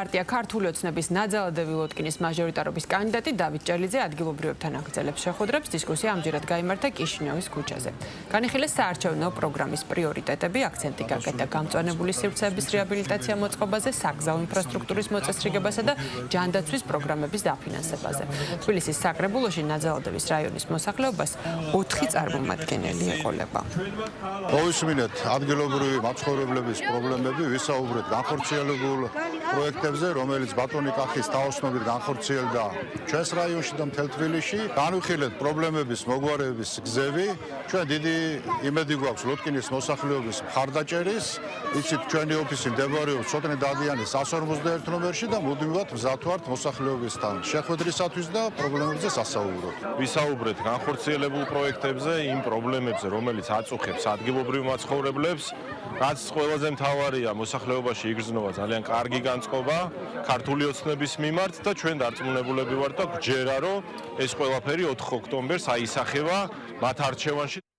პარტია ქართული ოცნების ნაძალადევი ლოტკინის მაჟორიტარობის კანდიდატი დავით ჭელიძე ადგილობრივებთან აგრძელებს შეხვედრებს. დისკუსია ამჯერად გაიმართა კიშინიოვის ქუჩაზე. განიხილეს საარჩევნო პროგრამის პრიორიტეტები, აქცენტი გაკეტა გამწვანებული სივრცეების რეაბილიტაცია მოწყობაზე, საგზაო ინფრასტრუქტურის მოწესრიგებასა და ჯანდაცვის პროგრამების დაფინანსებაზე. თბილისის საკრებულოში ნაძალადევის რაიონის მოსახლეობას 4 წარმომადგენელი ეყოლება. მოვისმინეთ ადგილობრივი მაცხოვრებლების პრობლემები, ვისაუბრეთ განხორციელებულ პროექტებზე, რომელიც ბატონი კახის თაოსნობით განხორციელდა ჩვენს რაიონში და მთელ თბილისში. განვიხილეთ პრობლემების მოგვარების გზები. ჩვენ დიდი იმედი გვაქვს ლოტკინის მოსახლეობის მხარდაჭერის. იცით, ჩვენი ოფისი მდებარეობს ცოტნე დადიანის 151 ნომერში და მუდმივად მზად ვართ მოსახლეობისთან შეხვედრისათვის და პრობლემებზე სასაუბროთ. ვისაუბრეთ განხორციელებულ პროექტებზე, იმ პრობლემებზე, რომელიც აწუხებს ადგილობრივ მაცხოვრებლებს. რაც ყველაზე მთავარია, მოსახლეობაში იგრძნობა ძალიან კარგი განწყობა ქართული ოცნების მიმართ და ჩვენ დარწმუნებულები ვართ და გვჯერა, რომ ეს ყველაფერი 4 ოქტომბერს აისახება მათ არჩევანში.